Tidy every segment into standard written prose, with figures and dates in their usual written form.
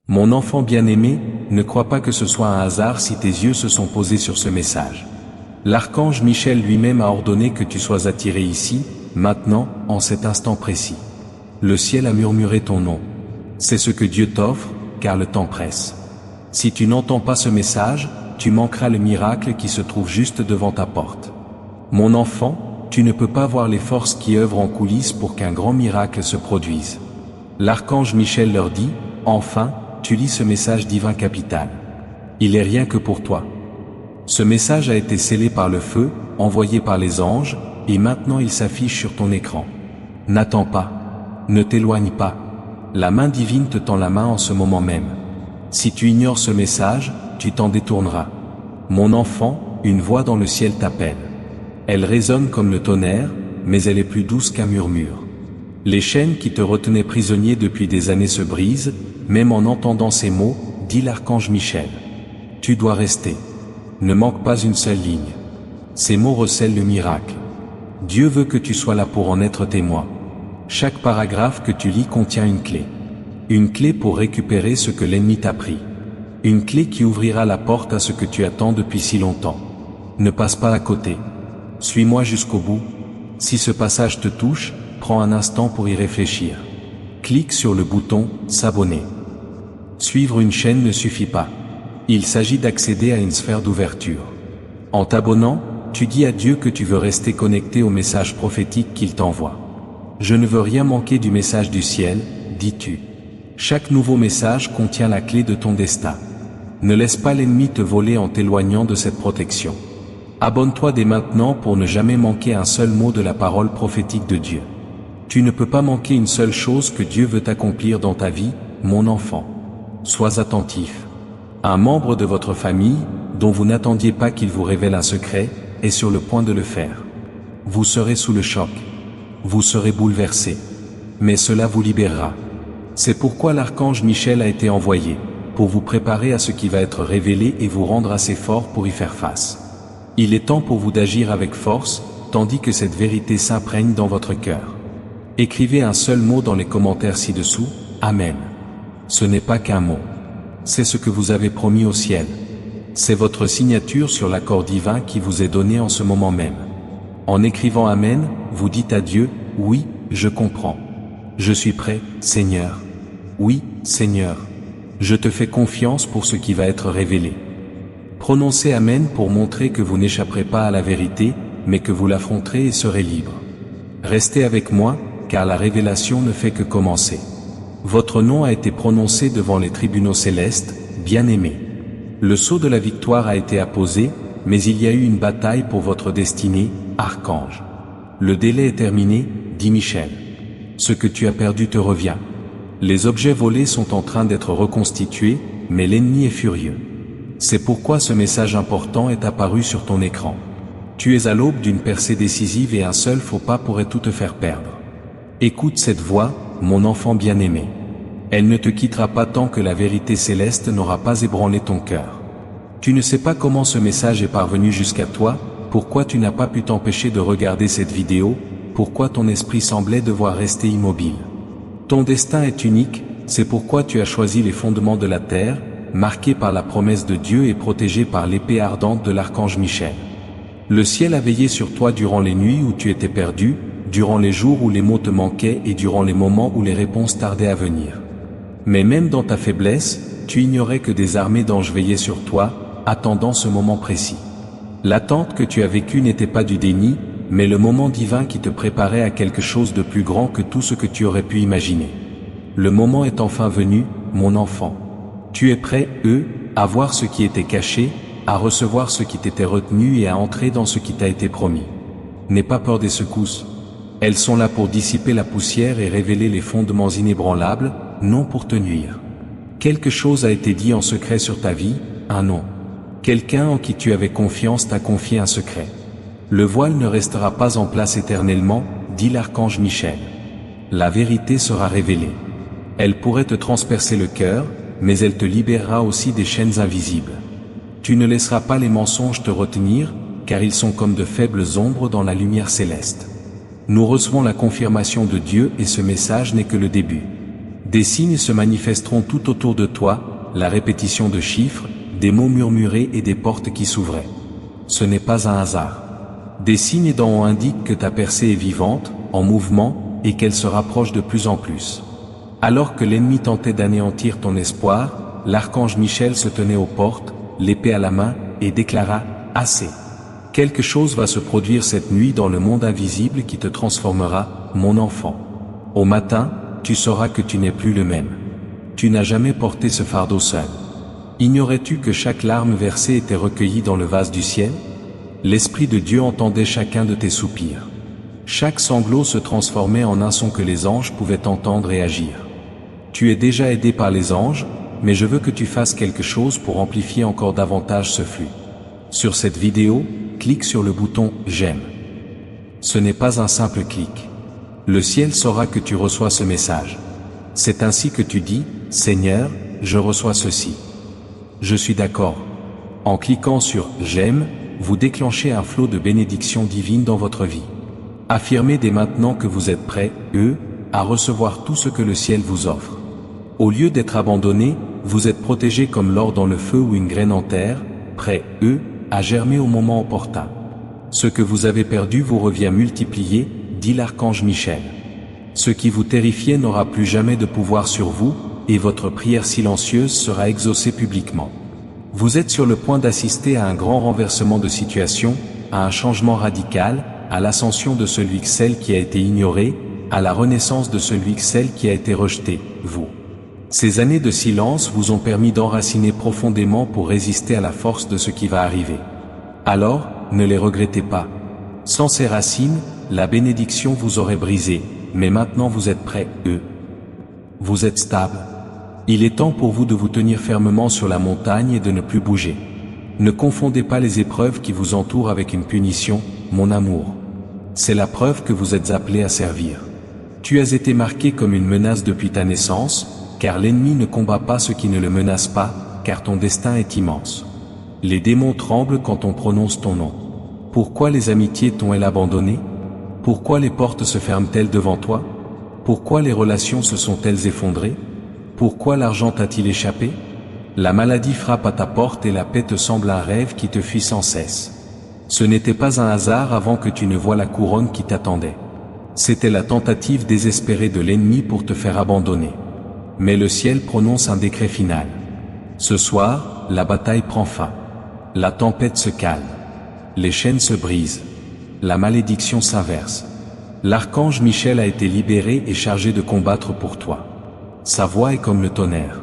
Mon enfant bien-aimé, ne crois pas que ce soit un hasard si tes yeux se sont posés sur ce message. L'archange Michel lui-même a ordonné que tu sois attiré ici, maintenant, en cet instant précis. Le ciel a murmuré ton nom. C'est ce que Dieu t'offre, car le temps presse. Si tu n'entends pas ce message, tu manqueras le miracle qui se trouve juste devant ta porte. Mon enfant, tu ne peux pas voir les forces qui œuvrent en coulisses pour qu'un grand miracle se produise. L'archange Michel leur dit, enfin, tu lis ce message divin capital. Il est rien que pour toi. Ce message a été scellé par le feu, envoyé par les anges, et maintenant il s'affiche sur ton écran. N'attends pas. Ne t'éloigne pas. La main divine te tend la main en ce moment même. Si tu ignores ce message, tu t'en détourneras. Mon enfant, une voix dans le ciel t'appelle. Elle résonne comme le tonnerre, mais elle est plus douce qu'un murmure. Les chaînes qui te retenaient prisonnier depuis des années se brisent, même en entendant ces mots, dit l'archange Michel. Tu dois rester. Ne manque pas une seule ligne. Ces mots recèlent le miracle. Dieu veut que tu sois là pour en être témoin. Chaque paragraphe que tu lis contient une clé. Une clé pour récupérer ce que l'ennemi t'a pris. Une clé qui ouvrira la porte à ce que tu attends depuis si longtemps. Ne passe pas à côté. Suis-moi jusqu'au bout. Si ce passage te touche, prends un instant pour y réfléchir. Clique sur le bouton « S'abonner ». Suivre une chaîne ne suffit pas. Il s'agit d'accéder à une sphère d'ouverture. En t'abonnant, tu dis à Dieu que tu veux rester connecté au message prophétique qu'il t'envoie. Je ne veux rien manquer du message du ciel, dis-tu. Chaque nouveau message contient la clé de ton destin. Ne laisse pas l'ennemi te voler en t'éloignant de cette protection. Abonne-toi dès maintenant pour ne jamais manquer un seul mot de la parole prophétique de Dieu. Tu ne peux pas manquer une seule chose que Dieu veut accomplir dans ta vie, mon enfant. Sois attentif. Un membre de votre famille, dont vous n'attendiez pas qu'il vous révèle un secret, est sur le point de le faire. Vous serez sous le choc. Vous serez bouleversé. Mais cela vous libérera. C'est pourquoi l'archange Michel a été envoyé, pour vous préparer à ce qui va être révélé et vous rendre assez fort pour y faire face. Il est temps pour vous d'agir avec force, tandis que cette vérité s'imprègne dans votre cœur. Écrivez un seul mot dans les commentaires ci-dessous, Amen. Ce n'est pas qu'un mot. C'est ce que vous avez promis au ciel. C'est votre signature sur l'accord divin qui vous est donné en ce moment même. En écrivant Amen, vous dites à Dieu, oui, je comprends. Je suis prêt, Seigneur. Oui, Seigneur. Je te fais confiance pour ce qui va être révélé. Prononcez Amen pour montrer que vous n'échapperez pas à la vérité, mais que vous l'affronterez et serez libre. Restez avec moi, car la révélation ne fait que commencer. Votre nom a été prononcé devant les tribunaux célestes, bien-aimé. Le sceau de la victoire a été apposé, mais il y a eu une bataille pour votre destinée, archange. Le délai est terminé, dit Michel. Ce que tu as perdu te revient. Les objets volés sont en train d'être reconstitués, mais l'ennemi est furieux. C'est pourquoi ce message important est apparu sur ton écran. Tu es à l'aube d'une percée décisive et un seul faux pas pourrait tout te faire perdre. Écoute cette voix, mon enfant bien-aimé. Elle ne te quittera pas tant que la vérité céleste n'aura pas ébranlé ton cœur. Tu ne sais pas comment ce message est parvenu jusqu'à toi, pourquoi tu n'as pas pu t'empêcher de regarder cette vidéo, pourquoi ton esprit semblait devoir rester immobile. Ton destin est unique, c'est pourquoi tu as choisi les fondements de la terre, marqués par la promesse de Dieu et protégés par l'épée ardente de l'archange Michel. Le ciel a veillé sur toi durant les nuits où tu étais perdu, durant les jours où les mots te manquaient et durant les moments où les réponses tardaient à venir. Mais même dans ta faiblesse, tu ignorais que des armées d'anges veillaient sur toi, attendant ce moment précis. L'attente que tu as vécue n'était pas du déni, mais le moment divin qui te préparait à quelque chose de plus grand que tout ce que tu aurais pu imaginer. Le moment est enfin venu, mon enfant. Tu es prêt, à voir ce qui était caché, à recevoir ce qui t'était retenu et à entrer dans ce qui t'a été promis. N'aie pas peur des secousses. Elles sont là pour dissiper la poussière et révéler les fondements inébranlables, non pour te nuire. Quelque chose a été dit en secret sur ta vie, un nom. Quelqu'un en qui tu avais confiance t'a confié un secret. Le voile ne restera pas en place éternellement, dit l'archange Michel. La vérité sera révélée. Elle pourrait te transpercer le cœur, mais elle te libérera aussi des chaînes invisibles. Tu ne laisseras pas les mensonges te retenir, car ils sont comme de faibles ombres dans la lumière céleste. Nous recevons la confirmation de Dieu et ce message n'est que le début. Des signes se manifesteront tout autour de toi, la répétition de chiffres, des mots murmurés et des portes qui s'ouvraient. Ce n'est pas un hasard. Des signes d'en haut indiquent que ta percée est vivante, en mouvement, et qu'elle se rapproche de plus en plus. Alors que l'ennemi tentait d'anéantir ton espoir, l'archange Michel se tenait aux portes, l'épée à la main, et déclara « Assez ». Quelque chose va se produire cette nuit dans le monde invisible qui te transformera, mon enfant. Au matin, tu sauras que tu n'es plus le même. Tu n'as jamais porté ce fardeau seul. Ignorais-tu que chaque larme versée était recueillie dans le vase du ciel? L'Esprit de Dieu entendait chacun de tes soupirs. Chaque sanglot se transformait en un son que les anges pouvaient entendre et agir. Tu es déjà aidé par les anges, mais je veux que tu fasses quelque chose pour amplifier encore davantage ce flux. Sur cette vidéo, clique sur le bouton « J'aime ». Ce n'est pas un simple clic. Le ciel saura que tu reçois ce message. C'est ainsi que tu dis « Seigneur, je reçois ceci. Je suis d'accord ». En cliquant sur « J'aime », vous déclenchez un flot de bénédictions divines dans votre vie. Affirmez dès maintenant que vous êtes prêts, à recevoir tout ce que le ciel vous offre. Au lieu d'être abandonné, vous êtes protégé comme l'or dans le feu ou une graine en terre, prêt, à germer au moment opportun. Ce que vous avez perdu vous revient multiplié, dit l'archange Michel. Ce qui vous terrifiait n'aura plus jamais de pouvoir sur vous, et votre prière silencieuse sera exaucée publiquement. Vous êtes sur le point d'assister à un grand renversement de situation, à un changement radical, à l'ascension de celui que celle qui a été ignoré, à la renaissance de celui que celle qui a été rejeté, vous. Ces années de silence vous ont permis d'enraciner profondément pour résister à la force de ce qui va arriver. Alors, ne les regrettez pas. Sans ces racines, la bénédiction vous aurait brisé, mais maintenant vous êtes prêts, Vous êtes stable. Il est temps pour vous de vous tenir fermement sur la montagne et de ne plus bouger. Ne confondez pas les épreuves qui vous entourent avec une punition, mon amour. C'est la preuve que vous êtes appelé à servir. Tu as été marqué comme une menace depuis ta naissance, car l'ennemi ne combat pas ce qui ne le menace pas, car ton destin est immense. Les démons tremblent quand on prononce ton nom. Pourquoi les amitiés t'ont-elles abandonné? Pourquoi les portes se ferment-elles devant toi? Pourquoi les relations se sont-elles effondrées? Pourquoi l'argent t'a-t-il échappé? La maladie frappe à ta porte et la paix te semble un rêve qui te fuit sans cesse. Ce n'était pas un hasard avant que tu ne voies la couronne qui t'attendait. C'était la tentative désespérée de l'ennemi pour te faire abandonner. Mais le ciel prononce un décret final. Ce soir, la bataille prend fin. La tempête se calme. Les chaînes se brisent. La malédiction s'inverse. L'archange Michel a été libéré et chargé de combattre pour toi. Sa voix est comme le tonnerre.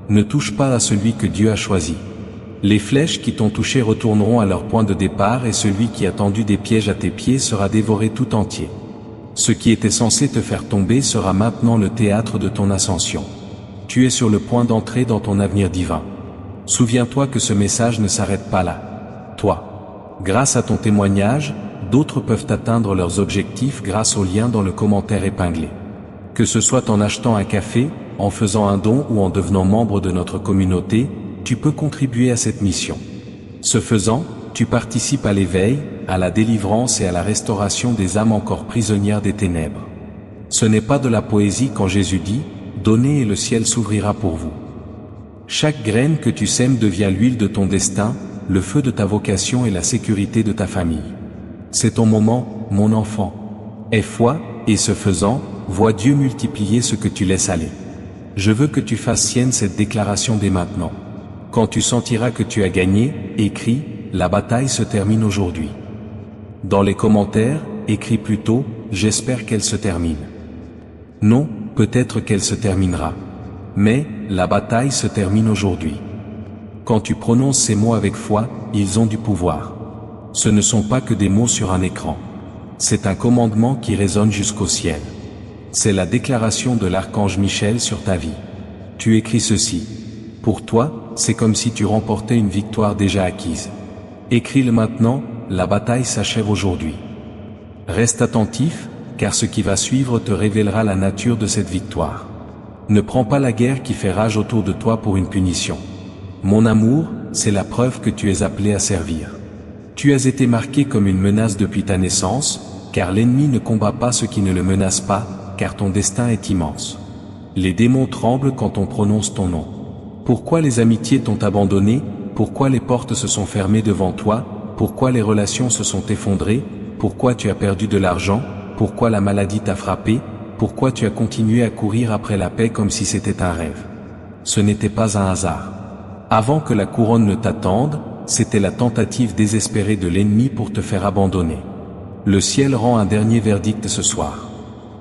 Ne touche pas à celui que Dieu a choisi. Les flèches qui t'ont touché retourneront à leur point de départ et celui qui a tendu des pièges à tes pieds sera dévoré tout entier. Ce qui était censé te faire tomber sera maintenant le théâtre de ton ascension. Tu es sur le point d'entrer dans ton avenir divin. Souviens-toi que ce message ne s'arrête pas là. Toi. Grâce à ton témoignage, d'autres peuvent atteindre leurs objectifs grâce au lien dans le commentaire épinglé. Que ce soit en achetant un café, en faisant un don ou en devenant membre de notre communauté, tu peux contribuer à cette mission. Ce faisant, tu participes à l'éveil, à la délivrance et à la restauration des âmes encore prisonnières des ténèbres. Ce n'est pas de la poésie quand Jésus dit « Donnez et le ciel s'ouvrira pour vous ». Chaque graine que tu sèmes devient l'huile de ton destin, le feu de ta vocation et la sécurité de ta famille. C'est ton moment, mon enfant. Aie foi, et ce faisant, vois Dieu multiplier ce que tu laisses aller. Je veux que tu fasses sienne cette déclaration dès maintenant. Quand tu sentiras que tu as gagné, écris « La bataille se termine aujourd'hui ». Dans les commentaires, écris plutôt « J'espère qu'elle se termine ». Non, peut-être qu'elle se terminera. Mais, la bataille se termine aujourd'hui. Quand tu prononces ces mots avec foi, ils ont du pouvoir. Ce ne sont pas que des mots sur un écran. C'est un commandement qui résonne jusqu'au ciel. C'est la déclaration de l'archange Michel sur ta vie. Tu écris ceci. Pour toi, c'est comme si tu remportais une victoire déjà acquise. Écris-le maintenant, la bataille s'achève aujourd'hui. Reste attentif, car ce qui va suivre te révélera la nature de cette victoire. Ne prends pas la guerre qui fait rage autour de toi pour une punition. Mon amour, c'est la preuve que tu es appelé à servir. Tu as été marqué comme une menace depuis ta naissance, car l'ennemi ne combat pas ce qui ne le menace pas, car ton destin est immense. Les démons tremblent quand on prononce ton nom. Pourquoi les amitiés t'ont abandonné? Pourquoi les portes se sont fermées devant toi? Pourquoi les relations se sont effondrées? Pourquoi tu as perdu de l'argent? Pourquoi la maladie t'a frappé? Pourquoi tu as continué à courir après la paix comme si c'était un rêve? Ce n'était pas un hasard. Avant que la couronne ne t'attende, c'était la tentative désespérée de l'ennemi pour te faire abandonner. Le ciel rend un dernier verdict ce soir.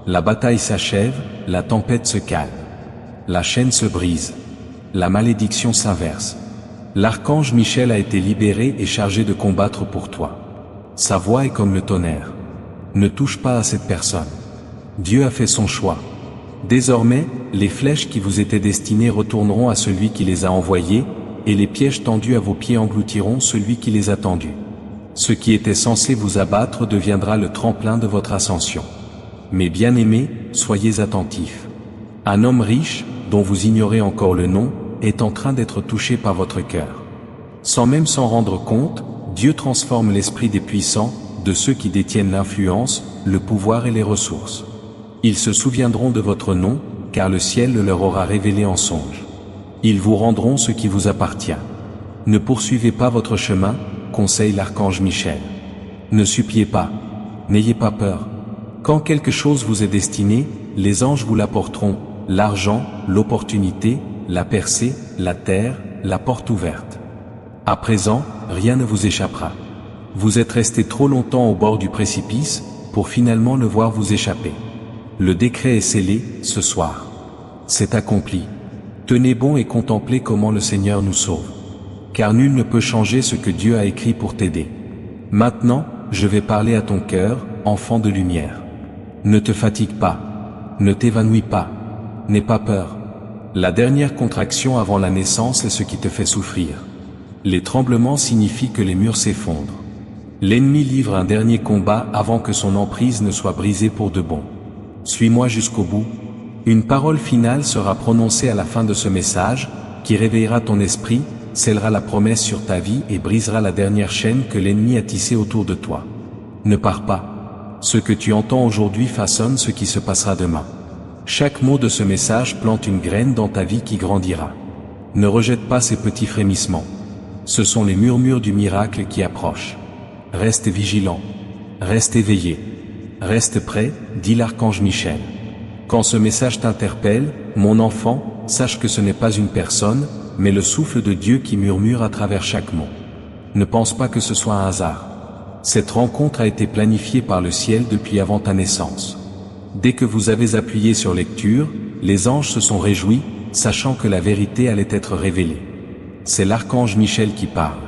La bataille s'achève, la tempête se calme. La chaîne se brise. La malédiction s'inverse. L'archange Michel a été libéré et chargé de combattre pour toi. Sa voix est comme le tonnerre. Ne touche pas à cette personne. Dieu a fait son choix. Désormais, les flèches qui vous étaient destinées retourneront à celui qui les a envoyées, et les pièges tendus à vos pieds engloutiront celui qui les a tendus. Ce qui était censé vous abattre deviendra le tremplin de votre ascension. Mes bien-aimés, soyez attentifs. Un homme riche, dont vous ignorez encore le nom, est en train d'être touché par votre cœur. Sans même s'en rendre compte, Dieu transforme l'esprit des puissants, de ceux qui détiennent l'influence, le pouvoir et les ressources. Ils se souviendront de votre nom, car le ciel le leur aura révélé en songe. Ils vous rendront ce qui vous appartient. Ne poursuivez pas votre chemin, conseille l'archange Michel. Ne suppliez pas. N'ayez pas peur. Quand quelque chose vous est destiné, les anges vous l'apporteront, l'argent, l'opportunité, la percée, la terre, la porte ouverte. À présent, rien ne vous échappera. Vous êtes resté trop longtemps au bord du précipice, pour finalement le voir vous échapper. Le décret est scellé, ce soir. C'est accompli. Tenez bon et contemplez comment le Seigneur nous sauve. Car nul ne peut changer ce que Dieu a écrit pour t'aider. Maintenant, je vais parler à ton cœur, enfant de lumière. Ne te fatigue pas. Ne t'évanouis pas. N'aie pas peur. La dernière contraction avant la naissance est ce qui te fait souffrir. Les tremblements signifient que les murs s'effondrent. L'ennemi livre un dernier combat avant que son emprise ne soit brisée pour de bon. Suis-moi jusqu'au bout. Une parole finale sera prononcée à la fin de ce message, qui réveillera ton esprit, scellera la promesse sur ta vie et brisera la dernière chaîne que l'ennemi a tissée autour de toi. Ne pars pas. Ce que tu entends aujourd'hui façonne ce qui se passera demain. Chaque mot de ce message plante une graine dans ta vie qui grandira. Ne rejette pas ces petits frémissements. Ce sont les murmures du miracle qui approchent. Reste vigilant. Reste éveillé. Reste prêt, dit l'archange Michel. Quand ce message t'interpelle, mon enfant, sache que ce n'est pas une personne, mais le souffle de Dieu qui murmure à travers chaque mot. Ne pense pas que ce soit un hasard. Cette rencontre a été planifiée par le ciel depuis avant ta naissance. Dès que vous avez appuyé sur lecture, les anges se sont réjouis, sachant que la vérité allait être révélée. C'est l'archange Michel qui parle.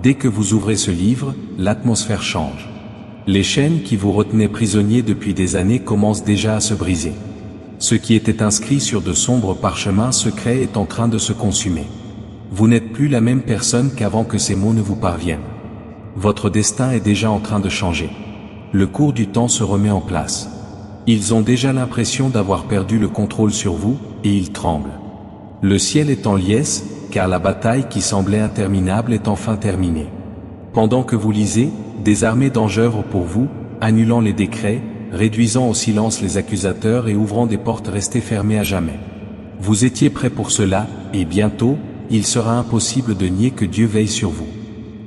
Dès que vous ouvrez ce livre, l'atmosphère change. Les chaînes qui vous retenaient prisonniers depuis des années commencent déjà à se briser. Ce qui était inscrit sur de sombres parchemins secrets est en train de se consumer. Vous n'êtes plus la même personne qu'avant que ces mots ne vous parviennent. Votre destin est déjà en train de changer. Le cours du temps se remet en place. Ils ont déjà l'impression d'avoir perdu le contrôle sur vous, et ils tremblent. Le ciel est en liesse, car la bataille qui semblait interminable est enfin terminée. Pendant que vous lisez, des armées d'anges œuvrent pour vous, annulant les décrets, réduisant au silence les accusateurs et ouvrant des portes restées fermées à jamais. Vous étiez prêts pour cela, et bientôt, il sera impossible de nier que Dieu veille sur vous.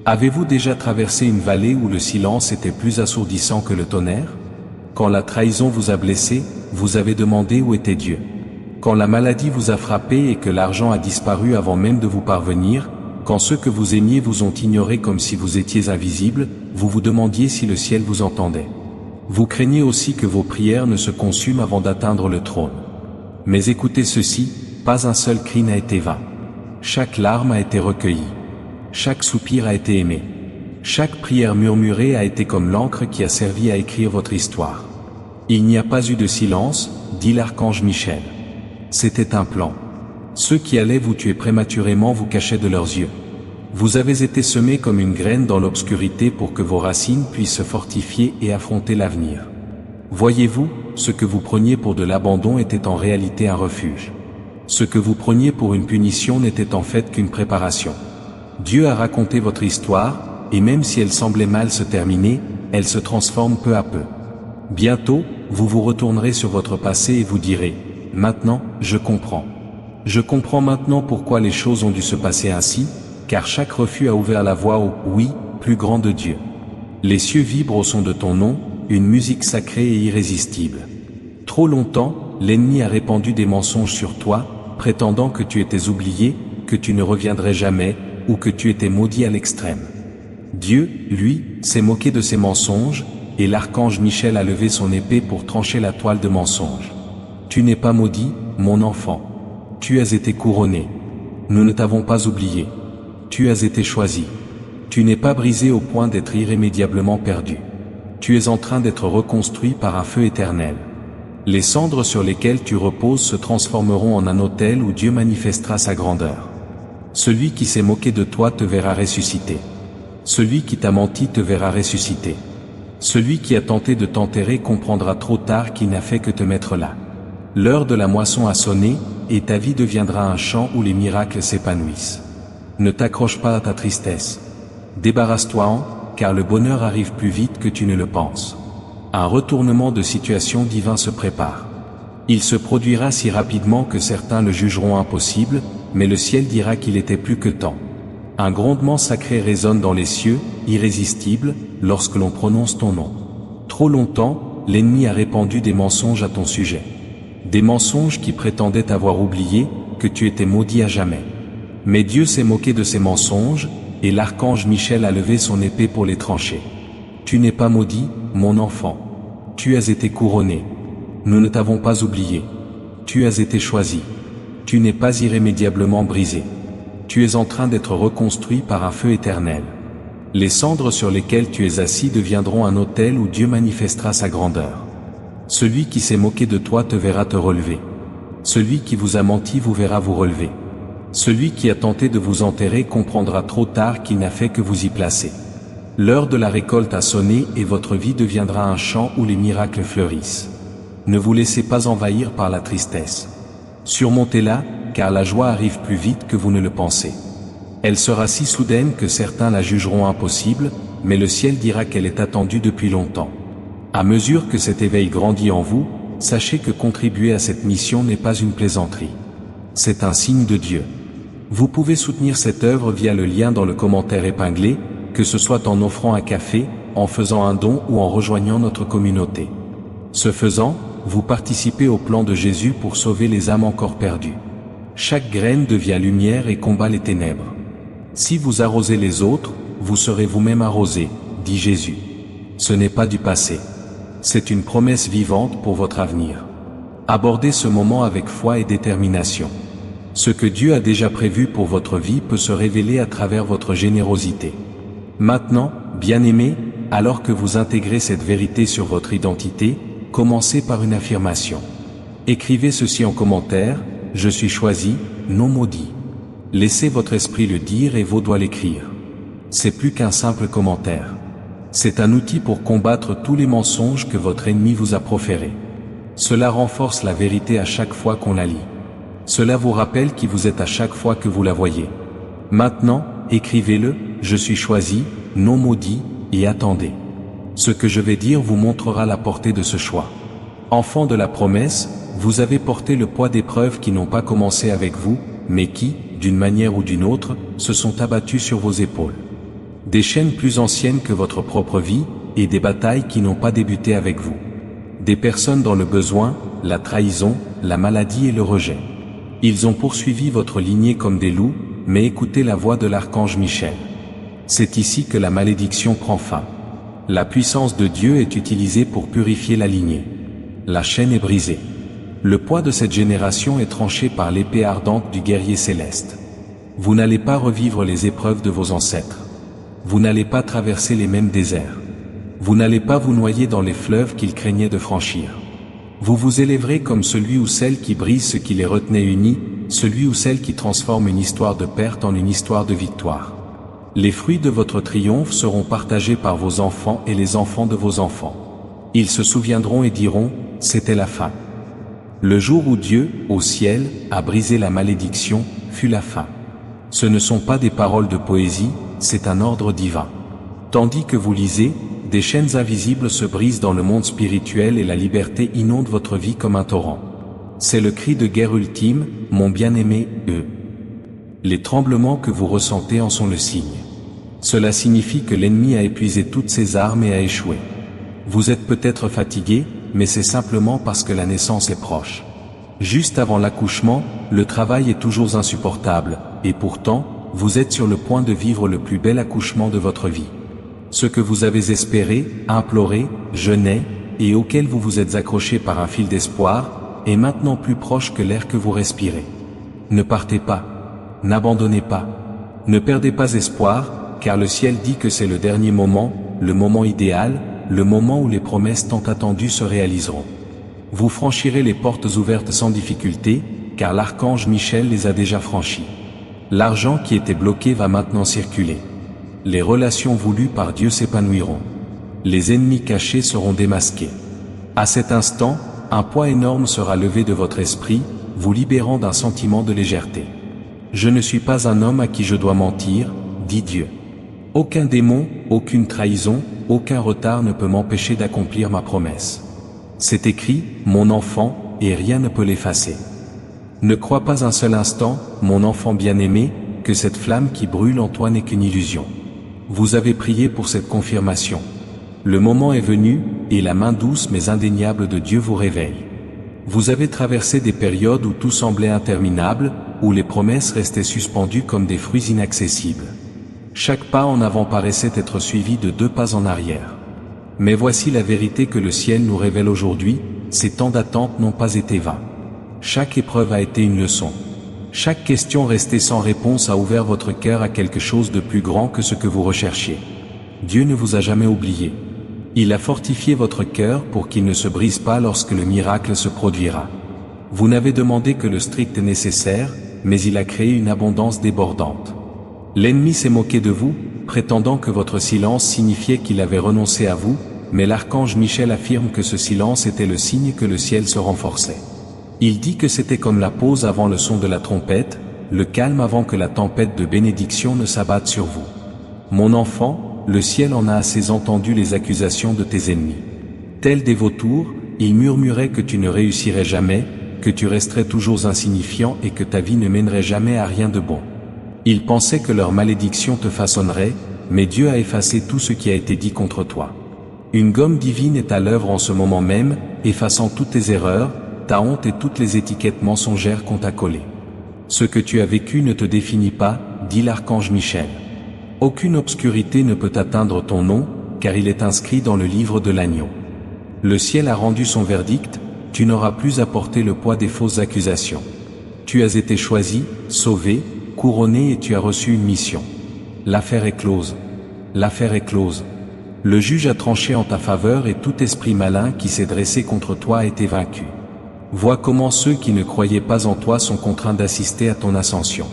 Avez-vous déjà traversé une vallée où le silence était plus assourdissant que le tonnerre? Quand la trahison vous a blessé, vous avez demandé où était Dieu. Quand la maladie vous a frappé et que l'argent a disparu avant même de vous parvenir, quand ceux que vous aimiez vous ont ignoré comme si vous étiez invisible, vous vous demandiez si le ciel vous entendait. Vous craignez aussi que vos prières ne se consument avant d'atteindre le trône. Mais écoutez ceci, pas un seul cri n'a été vain. Chaque larme a été recueillie. Chaque soupir a été aimé. Chaque prière murmurée a été comme l'encre qui a servi à écrire votre histoire. Il n'y a pas eu de silence, dit l'archange Michel. C'était un plan. Ceux qui allaient vous tuer prématurément vous cachaient de leurs yeux. Vous avez été semés comme une graine dans l'obscurité pour que vos racines puissent se fortifier et affronter l'avenir. Voyez-vous, ce que vous preniez pour de l'abandon était en réalité un refuge. Ce que vous preniez pour une punition n'était en fait qu'une préparation. Dieu a raconté votre histoire, et même si elle semblait mal se terminer, elle se transforme peu à peu. Bientôt, vous vous retournerez sur votre passé et vous direz « maintenant, je comprends. Je comprends maintenant pourquoi les choses ont dû se passer ainsi, car chaque refus a ouvert la voie au « oui » plus grand de Dieu. Les cieux vibrent au son de ton nom, une musique sacrée et irrésistible. Trop longtemps, l'ennemi a répandu des mensonges sur toi, prétendant que tu étais oublié, que tu ne reviendrais jamais, ou que tu étais maudit à l'extrême. Dieu, lui, s'est moqué de ces mensonges, et l'archange Michel a levé son épée pour trancher la toile de mensonges. Tu n'es pas maudit, mon enfant. Tu as été couronné. Nous ne t'avons pas oublié. Tu as été choisi. Tu n'es pas brisé au point d'être irrémédiablement perdu. Tu es en train d'être reconstruit par un feu éternel. Les cendres sur lesquelles tu reposes se transformeront en un autel où Dieu manifestera sa grandeur. Celui qui s'est moqué de toi te verra ressusciter. Celui qui t'a menti te verra ressusciter. Celui qui a tenté de t'enterrer comprendra trop tard qu'il n'a fait que te mettre là. L'heure de la moisson a sonné, et ta vie deviendra un champ où les miracles s'épanouissent. Ne t'accroche pas à ta tristesse. Débarrasse-toi-en, car le bonheur arrive plus vite que tu ne le penses. Un retournement de situation divin se prépare. Il se produira si rapidement que certains le jugeront impossible, mais le ciel dira qu'il était plus que temps. Un grondement sacré résonne dans les cieux, irrésistible, lorsque l'on prononce ton nom. Trop longtemps, l'ennemi a répandu des mensonges à ton sujet. Des mensonges qui prétendaient t'avoir oublié, que tu étais maudit à jamais. Mais Dieu s'est moqué de ces mensonges, et l'archange Michel a levé son épée pour les trancher. Tu n'es pas maudit, mon enfant. Tu as été couronné. Nous ne t'avons pas oublié. Tu as été choisi. Tu n'es pas irrémédiablement brisé. Tu es en train d'être reconstruit par un feu éternel. Les cendres sur lesquelles tu es assis deviendront un autel où Dieu manifestera sa grandeur. Celui qui s'est moqué de toi te verra te relever. Celui qui vous a menti vous verra vous relever. Celui qui a tenté de vous enterrer comprendra trop tard qu'il n'a fait que vous y placer. L'heure de la récolte a sonné et votre vie deviendra un champ où les miracles fleurissent. Ne vous laissez pas envahir par la tristesse. Surmontez-la, car la joie arrive plus vite que vous ne le pensez. Elle sera si soudaine que certains la jugeront impossible, mais le ciel dira qu'elle est attendue depuis longtemps. À mesure que cet éveil grandit en vous, sachez que contribuer à cette mission n'est pas une plaisanterie. C'est un signe de Dieu. Vous pouvez soutenir cette œuvre via le lien dans le commentaire épinglé, que ce soit en offrant un café, en faisant un don ou en rejoignant notre communauté. Ce faisant, vous participez au plan de Jésus pour sauver les âmes encore perdues. Chaque graine devient lumière et combat les ténèbres. Si vous arrosez les autres, vous serez vous-même arrosés, dit Jésus. Ce n'est pas du passé. C'est une promesse vivante pour votre avenir. Abordez ce moment avec foi et détermination. Ce que Dieu a déjà prévu pour votre vie peut se révéler à travers votre générosité. Maintenant, bien-aimés, alors que vous intégrez cette vérité sur votre identité, commencez par une affirmation. Écrivez ceci en commentaire: je suis choisi, non maudit. Laissez votre esprit le dire et vos doigts l'écrire. C'est plus qu'un simple commentaire. C'est un outil pour combattre tous les mensonges que votre ennemi vous a proférés. Cela renforce la vérité à chaque fois qu'on la lit. Cela vous rappelle qui vous êtes à chaque fois que vous la voyez. Maintenant, écrivez-le: je suis choisi, non maudit, et attendez. Ce que je vais dire vous montrera la portée de ce choix. Enfant de la promesse, vous avez porté le poids d'épreuves qui n'ont pas commencé avec vous, mais qui, d'une manière ou d'une autre, se sont abattues sur vos épaules. Des chaînes plus anciennes que votre propre vie, et des batailles qui n'ont pas débuté avec vous. Des personnes dans le besoin, la trahison, la maladie et le rejet. Ils ont poursuivi votre lignée comme des loups, mais écoutez la voix de l'archange Michel. C'est ici que la malédiction prend fin. La puissance de Dieu est utilisée pour purifier la lignée. La chaîne est brisée. Le poids de cette génération est tranché par l'épée ardente du guerrier céleste. Vous n'allez pas revivre les épreuves de vos ancêtres. Vous n'allez pas traverser les mêmes déserts. Vous n'allez pas vous noyer dans les fleuves qu'ils craignaient de franchir. Vous vous élèverez comme celui ou celle qui brise ce qui les retenait unis, celui ou celle qui transforme une histoire de perte en une histoire de victoire. Les fruits de votre triomphe seront partagés par vos enfants et les enfants de vos enfants. Ils se souviendront et diront: c'était la fin. Le jour où Dieu, au ciel, a brisé la malédiction, fut la fin. Ce ne sont pas des paroles de poésie, c'est un ordre divin. Tandis que vous lisez, des chaînes invisibles se brisent dans le monde spirituel et la liberté inonde votre vie comme un torrent. C'est le cri de guerre ultime, mon bien-aimé, Les tremblements que vous ressentez en sont le signe. Cela signifie que l'ennemi a épuisé toutes ses armes et a échoué. Vous êtes peut-être fatigué, mais c'est simplement parce que la naissance est proche. Juste avant l'accouchement, le travail est toujours insupportable, et pourtant, vous êtes sur le point de vivre le plus bel accouchement de votre vie. Ce que vous avez espéré, imploré, jeûné, et auquel vous vous êtes accroché par un fil d'espoir, est maintenant plus proche que l'air que vous respirez. Ne partez pas. N'abandonnez pas. Ne perdez pas espoir, car le ciel dit que c'est le dernier moment, le moment idéal, le moment où les promesses tant attendues se réaliseront. Vous franchirez les portes ouvertes sans difficulté, car l'archange Michel les a déjà franchies. L'argent qui était bloqué va maintenant circuler. Les relations voulues par Dieu s'épanouiront. Les ennemis cachés seront démasqués. À cet instant, un poids énorme sera levé de votre esprit, vous libérant d'un sentiment de légèreté. Je ne suis pas un homme à qui je dois mentir, dit Dieu. Aucun démon, aucune trahison, aucun retard ne peut m'empêcher d'accomplir ma promesse. C'est écrit, mon enfant, et rien ne peut l'effacer. Ne crois pas un seul instant, mon enfant bien-aimé, que cette flamme qui brûle en toi n'est qu'une illusion. Vous avez prié pour cette confirmation. Le moment est venu, et la main douce mais indéniable de Dieu vous réveille. Vous avez traversé des périodes où tout semblait interminable, où les promesses restaient suspendues comme des fruits inaccessibles. Chaque pas en avant paraissait être suivi de 2 pas en arrière. Mais voici la vérité que le ciel nous révèle aujourd'hui, ces temps d'attente n'ont pas été vains. Chaque épreuve a été une leçon. Chaque question restée sans réponse a ouvert votre cœur à quelque chose de plus grand que ce que vous recherchiez. Dieu ne vous a jamais oublié. Il a fortifié votre cœur pour qu'il ne se brise pas lorsque le miracle se produira. Vous n'avez demandé que le strict nécessaire, mais il a créé une abondance débordante. L'ennemi s'est moqué de vous, prétendant que votre silence signifiait qu'il avait renoncé à vous, mais l'archange Michel affirme que ce silence était le signe que le ciel se renforçait. Il dit que c'était comme la pause avant le son de la trompette, le calme avant que la tempête de bénédiction ne s'abatte sur vous. Mon enfant, le ciel en a assez entendu les accusations de tes ennemis. Tels des vautours, ils murmuraient que tu ne réussirais jamais, que tu resterais toujours insignifiant et que ta vie ne mènerait jamais à rien de bon. Ils pensaient que leur malédiction te façonnerait, mais Dieu a effacé tout ce qui a été dit contre toi. Une gomme divine est à l'œuvre en ce moment même, effaçant toutes tes erreurs, ta honte et toutes les étiquettes mensongères qu'on t'a collées. Ce que tu as vécu ne te définit pas, dit l'archange Michel. Aucune obscurité ne peut atteindre ton nom, car il est inscrit dans le livre de l'agneau. Le ciel a rendu son verdict, tu n'auras plus à porter le poids des fausses accusations. Tu as été choisi, sauvé, couronné et tu as reçu une mission. L'affaire est close. L'affaire est close. Le juge a tranché en ta faveur et tout esprit malin qui s'est dressé contre toi a été vaincu. Vois comment ceux qui ne croyaient pas en toi sont contraints d'assister à ton ascension.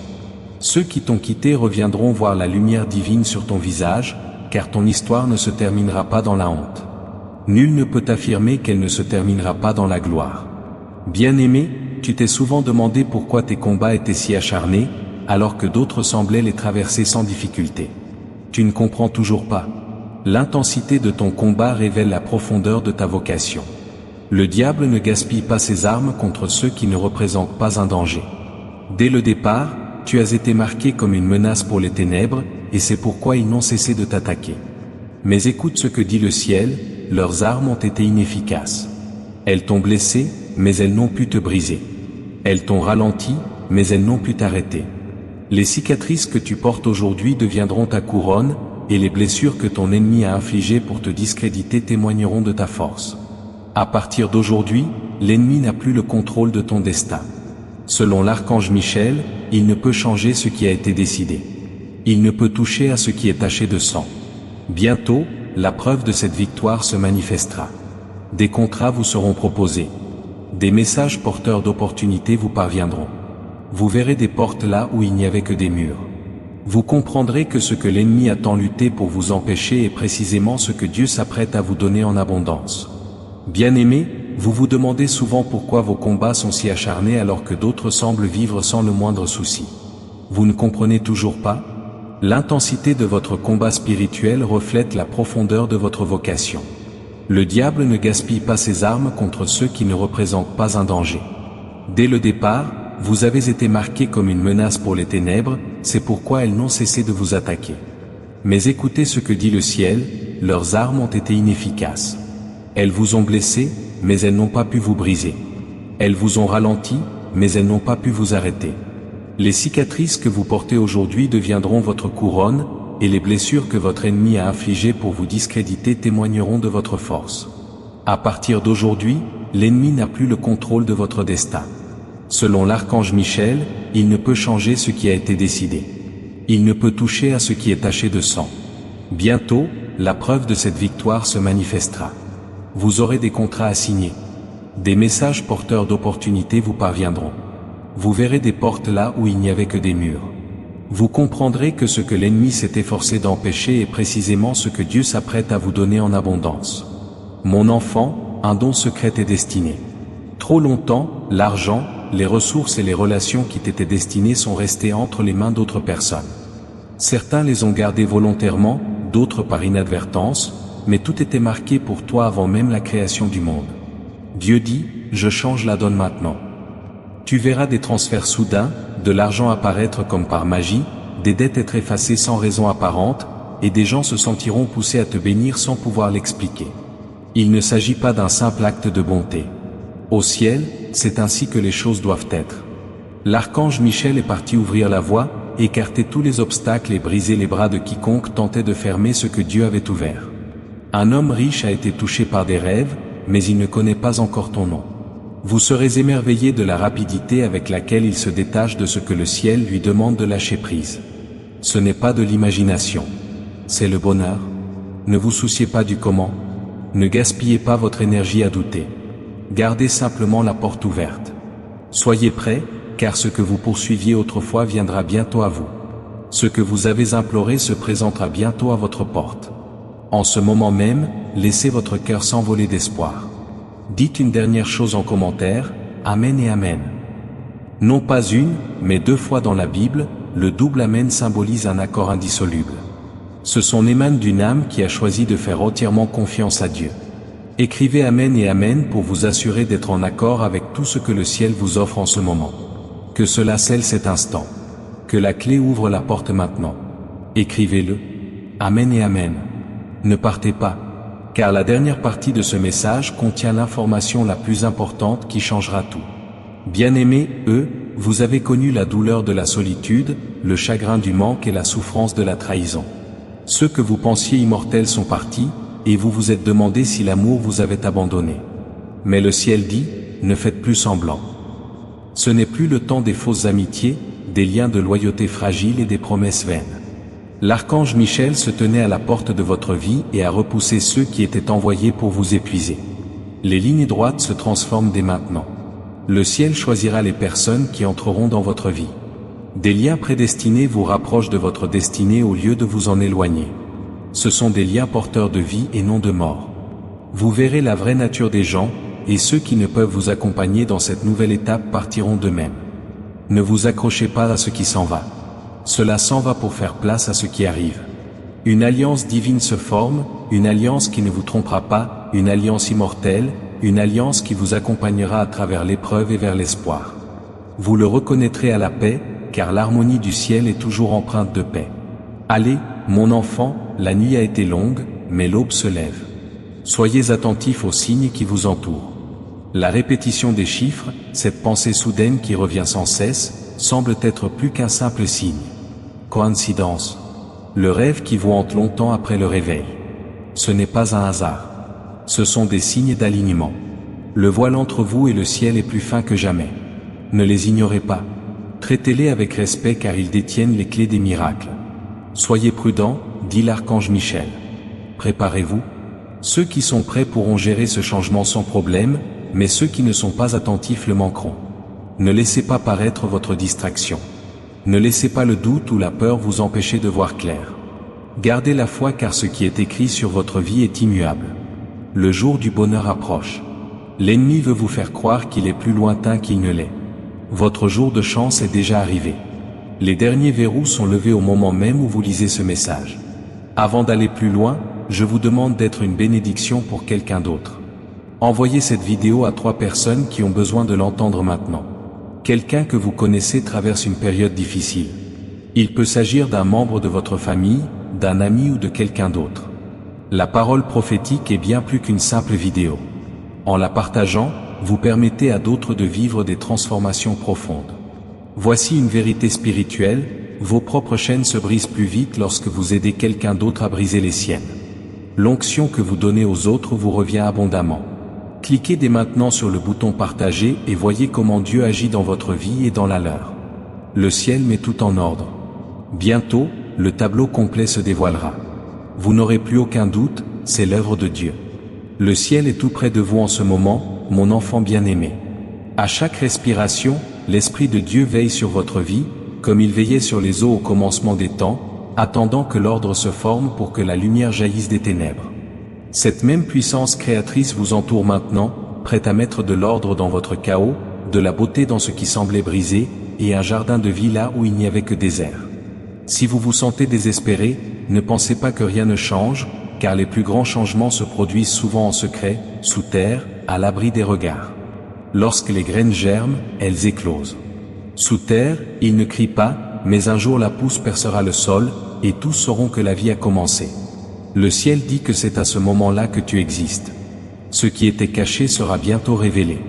Ceux qui t'ont quitté reviendront voir la lumière divine sur ton visage, car ton histoire ne se terminera pas dans la honte. Nul ne peut affirmer qu'elle ne se terminera pas dans la gloire. Bien-aimé, tu t'es souvent demandé pourquoi tes combats étaient si acharnés, alors que d'autres semblaient les traverser sans difficulté. Tu ne comprends toujours pas. L'intensité de ton combat révèle la profondeur de ta vocation. Le diable ne gaspille pas ses armes contre ceux qui ne représentent pas un danger. Dès le départ, tu as été marqué comme une menace pour les ténèbres, et c'est pourquoi ils n'ont cessé de t'attaquer. Mais écoute ce que dit le ciel, leurs armes ont été inefficaces. Elles t'ont blessé, mais elles n'ont pu te briser. Elles t'ont ralenti, mais elles n'ont pu t'arrêter. Les cicatrices que tu portes aujourd'hui deviendront ta couronne, et les blessures que ton ennemi a infligées pour te discréditer témoigneront de ta force. À partir d'aujourd'hui, l'ennemi n'a plus le contrôle de ton destin. Selon l'archange Michel, il ne peut changer ce qui a été décidé. Il ne peut toucher à ce qui est taché de sang. Bientôt, la preuve de cette victoire se manifestera. Des contrats vous seront proposés. Des messages porteurs d'opportunités vous parviendront. Vous verrez des portes là où il n'y avait que des murs. Vous comprendrez que ce que l'ennemi a tant lutté pour vous empêcher est précisément ce que Dieu s'apprête à vous donner en abondance. Bien-aimés, vous vous demandez souvent pourquoi vos combats sont si acharnés alors que d'autres semblent vivre sans le moindre souci. Vous ne comprenez toujours pas? L'intensité de votre combat spirituel reflète la profondeur de votre vocation. Le diable ne gaspille pas ses armes contre ceux qui ne représentent pas un danger. Dès le départ, vous avez été marqué comme une menace pour les ténèbres, c'est pourquoi elles n'ont cessé de vous attaquer. Mais écoutez ce que dit le ciel, leurs armes ont été inefficaces. Elles vous ont blessé, mais elles n'ont pas pu vous briser. Elles vous ont ralenti, mais elles n'ont pas pu vous arrêter. Les cicatrices que vous portez aujourd'hui deviendront votre couronne, et les blessures que votre ennemi a infligées pour vous discréditer témoigneront de votre force. À partir d'aujourd'hui, l'ennemi n'a plus le contrôle de votre destin. Selon l'archange Michel, il ne peut changer ce qui a été décidé. Il ne peut toucher à ce qui est taché de sang. Bientôt, la preuve de cette victoire se manifestera. Vous aurez des contrats à signer. Des messages porteurs d'opportunités vous parviendront. Vous verrez des portes là où il n'y avait que des murs. Vous comprendrez que ce que l'ennemi s'est efforcé d'empêcher est précisément ce que Dieu s'apprête à vous donner en abondance. Mon enfant, un don secret est destiné. Trop longtemps, l'argent, les ressources et les relations qui t'étaient destinées sont restées entre les mains d'autres personnes. Certains les ont gardées volontairement, d'autres par inadvertance, mais tout était marqué pour toi avant même la création du monde. Dieu dit, je change la donne maintenant. Tu verras des transferts soudains, de l'argent apparaître comme par magie, des dettes être effacées sans raison apparente, et des gens se sentiront poussés à te bénir sans pouvoir l'expliquer. Il ne s'agit pas d'un simple acte de bonté. Au ciel, c'est ainsi que les choses doivent être. L'archange Michel est parti ouvrir la voie, écarter tous les obstacles et briser les bras de quiconque tentait de fermer ce que Dieu avait ouvert. Un homme riche a été touché par des rêves, mais il ne connaît pas encore ton nom. Vous serez émerveillés de la rapidité avec laquelle il se détache de ce que le ciel lui demande de lâcher prise. Ce n'est pas de l'imagination. C'est le bonheur. Ne vous souciez pas du comment. Ne gaspillez pas votre énergie à douter. Gardez simplement la porte ouverte. Soyez prêts, car ce que vous poursuiviez autrefois viendra bientôt à vous. Ce que vous avez imploré se présentera bientôt à votre porte. En ce moment même, laissez votre cœur s'envoler d'espoir. Dites une dernière chose en commentaire, Amen et Amen. Non pas une, mais 2 fois dans la Bible, le double Amen symbolise un accord indissoluble. Ce sont émane d'une âme qui a choisi de faire entièrement confiance à Dieu. Écrivez Amen et Amen pour vous assurer d'être en accord avec tout ce que le ciel vous offre en ce moment. Que cela scelle cet instant. Que la clé ouvre la porte maintenant. Écrivez-le. Amen et Amen. Ne partez pas, car la dernière partie de ce message contient l'information la plus importante qui changera tout. Bien-aimés, vous avez connu la douleur de la solitude, le chagrin du manque et la souffrance de la trahison. Ceux que vous pensiez immortels sont partis, et vous vous êtes demandé si l'amour vous avait abandonné. Mais le ciel dit, ne faites plus semblant. Ce n'est plus le temps des fausses amitiés, des liens de loyauté fragiles et des promesses vaines. L'archange Michel se tenait à la porte de votre vie et a repoussé ceux qui étaient envoyés pour vous épuiser. Les lignes droites se transforment dès maintenant. Le ciel choisira les personnes qui entreront dans votre vie. Des liens prédestinés vous rapprochent de votre destinée au lieu de vous en éloigner. Ce sont des liens porteurs de vie et non de mort. Vous verrez la vraie nature des gens, et ceux qui ne peuvent vous accompagner dans cette nouvelle étape partiront d'eux-mêmes. Ne vous accrochez pas à ce qui s'en va. Cela s'en va pour faire place à ce qui arrive. Une alliance divine se forme, une alliance qui ne vous trompera pas, une alliance immortelle, une alliance qui vous accompagnera à travers l'épreuve et vers l'espoir. Vous le reconnaîtrez à la paix, car l'harmonie du ciel est toujours empreinte de paix. Allez, mon enfant, la nuit a été longue, mais l'aube se lève. Soyez attentifs aux signes qui vous entourent. La répétition des chiffres, cette pensée soudaine qui revient sans cesse, semble être plus qu'un simple signe. Coïncidence. Le rêve qui vous hante longtemps après le réveil. Ce n'est pas un hasard. Ce sont des signes d'alignement. Le voile entre vous et le ciel est plus fin que jamais. Ne les ignorez pas. Traitez-les avec respect car ils détiennent les clés des miracles. Soyez prudents, dit l'archange Michel. Préparez-vous. Ceux qui sont prêts pourront gérer ce changement sans problème, mais ceux qui ne sont pas attentifs le manqueront. Ne laissez pas paraître votre distraction. Ne laissez pas le doute ou la peur vous empêcher de voir clair. Gardez la foi car ce qui est écrit sur votre vie est immuable. Le jour du bonheur approche. L'ennemi veut vous faire croire qu'il est plus lointain qu'il ne l'est. Votre jour de chance est déjà arrivé. Les derniers verrous sont levés au moment même où vous lisez ce message. Avant d'aller plus loin, je vous demande d'être une bénédiction pour quelqu'un d'autre. Envoyez cette vidéo à 3 personnes qui ont besoin de l'entendre maintenant. Quelqu'un que vous connaissez traverse une période difficile. Il peut s'agir d'un membre de votre famille, d'un ami ou de quelqu'un d'autre. La parole prophétique est bien plus qu'une simple vidéo. En la partageant, vous permettez à d'autres de vivre des transformations profondes. Voici une vérité spirituelle, vos propres chaînes se brisent plus vite lorsque vous aidez quelqu'un d'autre à briser les siennes. L'onction que vous donnez aux autres vous revient abondamment. Cliquez dès maintenant sur le bouton partager et voyez comment Dieu agit dans votre vie et dans la leur. Le ciel met tout en ordre. Bientôt, le tableau complet se dévoilera. Vous n'aurez plus aucun doute, c'est l'œuvre de Dieu. Le ciel est tout près de vous en ce moment, mon enfant bien-aimé. À chaque respiration, l'Esprit de Dieu veille sur votre vie, comme il veillait sur les eaux au commencement des temps, attendant que l'ordre se forme pour que la lumière jaillisse des ténèbres. Cette même puissance créatrice vous entoure maintenant, prête à mettre de l'ordre dans votre chaos, de la beauté dans ce qui semblait brisé, et un jardin de vie là où il n'y avait que désert. Si vous vous sentez désespéré, ne pensez pas que rien ne change, car les plus grands changements se produisent souvent en secret, sous terre, à l'abri des regards. Lorsque les graines germent, elles éclosent. Sous terre, ils ne crient pas, mais un jour la pousse percera le sol, et tous sauront que la vie a commencé. Le ciel dit que c'est à ce moment-là que tu existes. Ce qui était caché sera bientôt révélé.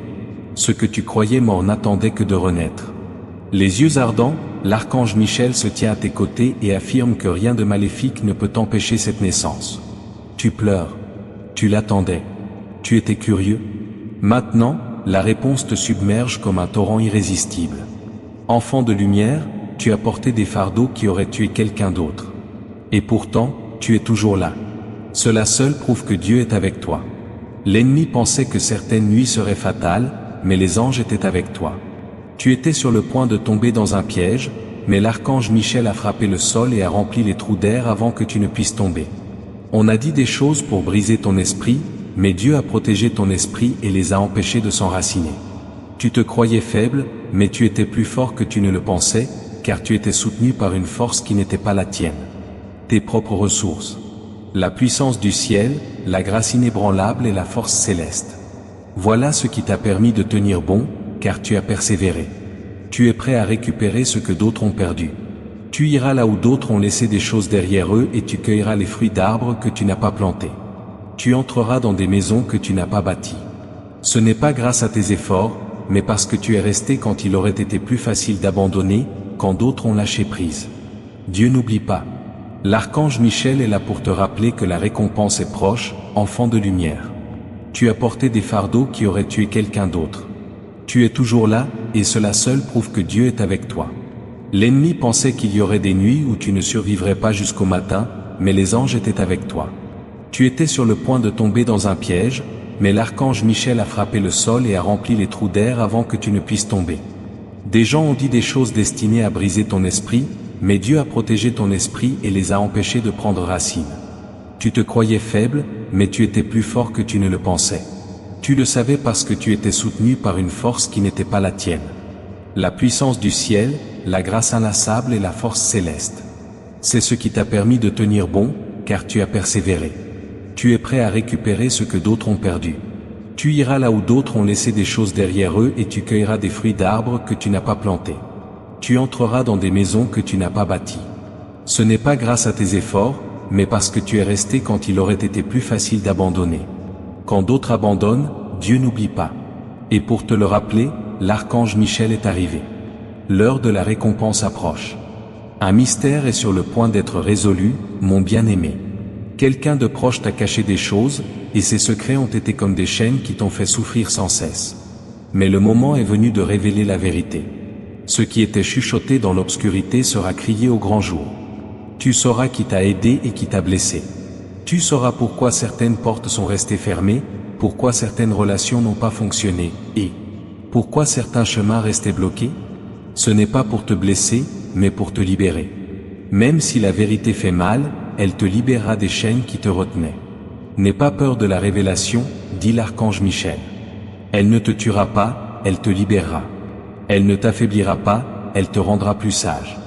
Ce que tu croyais mort n'attendait que de renaître. Les yeux ardents, l'archange Michel se tient à tes côtés et affirme que rien de maléfique ne peut empêcher cette naissance. Tu pleures. Tu l'attendais. Tu étais curieux. Maintenant, la réponse te submerge comme un torrent irrésistible. Enfant de lumière, tu as porté des fardeaux qui auraient tué quelqu'un d'autre. Et pourtant, tu es toujours là. Cela seul prouve que Dieu est avec toi. L'ennemi pensait que certaines nuits seraient fatales, mais les anges étaient avec toi. Tu étais sur le point de tomber dans un piège, mais l'archange Michel a frappé le sol et a rempli les trous d'air avant que tu ne puisses tomber. On a dit des choses pour briser ton esprit, mais Dieu a protégé ton esprit et les a empêchés de s'enraciner. Tu te croyais faible, mais tu étais plus fort que tu ne le pensais, car tu étais soutenu par une force qui n'était pas la tienne. Tes propres ressources. La puissance du ciel, la grâce inébranlable et la force céleste. Voilà ce qui t'a permis de tenir bon, car tu as persévéré. Tu es prêt à récupérer ce que d'autres ont perdu. Tu iras là où d'autres ont laissé des choses derrière eux et tu cueilleras les fruits d'arbres que tu n'as pas plantés. Tu entreras dans des maisons que tu n'as pas bâties. Ce n'est pas grâce à tes efforts, mais parce que tu es resté quand il aurait été plus facile d'abandonner, quand d'autres ont lâché prise. Dieu n'oublie pas. L'archange Michel est là pour te rappeler que la récompense est proche, enfant de lumière. Tu as porté des fardeaux qui auraient tué quelqu'un d'autre. Tu es toujours là, et cela seul prouve que Dieu est avec toi. L'ennemi pensait qu'il y aurait des nuits où tu ne survivrais pas jusqu'au matin, mais les anges étaient avec toi. Tu étais sur le point de tomber dans un piège, mais l'archange Michel a frappé le sol et a rempli les trous d'air avant que tu ne puisses tomber. Des gens ont dit des choses destinées à briser ton esprit, mais Dieu a protégé ton esprit et les a empêchés de prendre racine. Tu te croyais faible, mais tu étais plus fort que tu ne le pensais. Tu le savais parce que tu étais soutenu par une force qui n'était pas la tienne. La puissance du ciel, la grâce inlassable et la force céleste. C'est ce qui t'a permis de tenir bon, car tu as persévéré. Tu es prêt à récupérer ce que d'autres ont perdu. Tu iras là où d'autres ont laissé des choses derrière eux et tu cueilleras des fruits d'arbres que tu n'as pas plantés. Tu entreras dans des maisons que tu n'as pas bâties. Ce n'est pas grâce à tes efforts, mais parce que tu es resté quand il aurait été plus facile d'abandonner. Quand d'autres abandonnent, Dieu n'oublie pas. Et pour te le rappeler, l'archange Michel est arrivé. L'heure de la récompense approche. Un mystère est sur le point d'être résolu, mon bien-aimé. Quelqu'un de proche t'a caché des choses, et ces secrets ont été comme des chaînes qui t'ont fait souffrir sans cesse. Mais le moment est venu de révéler la vérité. Ce qui était chuchoté dans l'obscurité sera crié au grand jour. Tu sauras qui t'a aidé et qui t'a blessé. Tu sauras pourquoi certaines portes sont restées fermées, pourquoi certaines relations n'ont pas fonctionné, et pourquoi certains chemins restaient bloqués. Ce n'est pas pour te blesser, mais pour te libérer. Même si la vérité fait mal, elle te libérera des chaînes qui te retenaient. N'aie pas peur de la révélation, dit l'archange Michel. Elle ne te tuera pas, elle te libérera. Elle ne t'affaiblira pas, elle te rendra plus sage.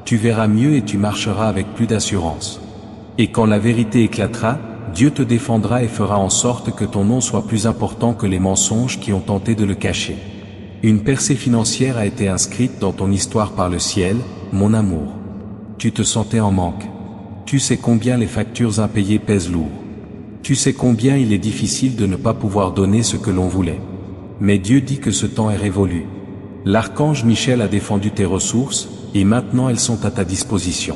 Tu verras mieux et tu marcheras avec plus d'assurance. Et quand la vérité éclatera, Dieu te défendra et fera en sorte que ton nom soit plus important que les mensonges qui ont tenté de le cacher. Une percée financière a été inscrite dans ton histoire par le ciel, mon amour. Tu te sentais en manque. Tu sais combien les factures impayées pèsent lourd. Tu sais combien il est difficile de ne pas pouvoir donner ce que l'on voulait. Mais Dieu dit que ce temps est révolu. L'archange Michel a défendu tes ressources, et maintenant elles sont à ta disposition.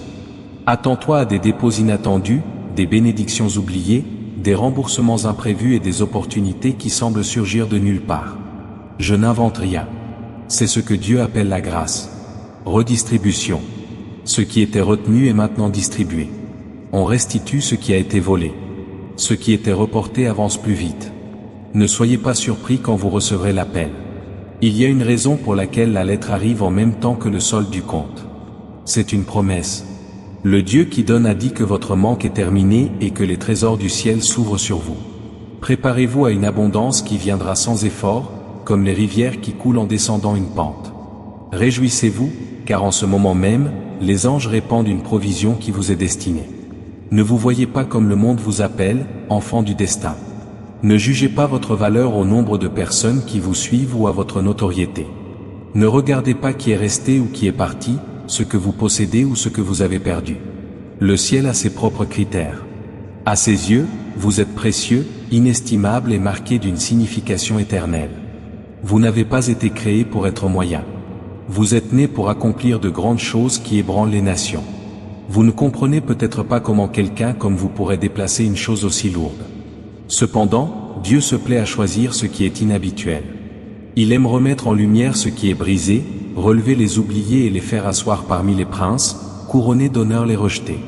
Attends-toi à des dépôts inattendus, des bénédictions oubliées, des remboursements imprévus et des opportunités qui semblent surgir de nulle part. Je n'invente rien. C'est ce que Dieu appelle la grâce. Redistribution. Ce qui était retenu est maintenant distribué. On restitue ce qui a été volé. Ce qui était reporté avance plus vite. Ne soyez pas surpris quand vous recevrez l'appel. Il y a une raison pour laquelle la lettre arrive en même temps que le solde du compte. C'est une promesse. Le Dieu qui donne a dit que votre manque est terminé et que les trésors du ciel s'ouvrent sur vous. Préparez-vous à une abondance qui viendra sans effort, comme les rivières qui coulent en descendant une pente. Réjouissez-vous, car en ce moment même, les anges répandent une provision qui vous est destinée. Ne vous voyez pas comme le monde vous appelle, enfant du destin. Ne jugez pas votre valeur au nombre de personnes qui vous suivent ou à votre notoriété. Ne regardez pas qui est resté ou qui est parti, ce que vous possédez ou ce que vous avez perdu. Le ciel a ses propres critères. À ses yeux, vous êtes précieux, inestimable et marqué d'une signification éternelle. Vous n'avez pas été créé pour être moyen. Vous êtes né pour accomplir de grandes choses qui ébranlent les nations. Vous ne comprenez peut-être pas comment quelqu'un comme vous pourrait déplacer une chose aussi lourde. Cependant, Dieu se plaît à choisir ce qui est inhabituel. Il aime remettre en lumière ce qui est brisé, relever les oubliés et les faire asseoir parmi les princes, couronner d'honneur les rejetés.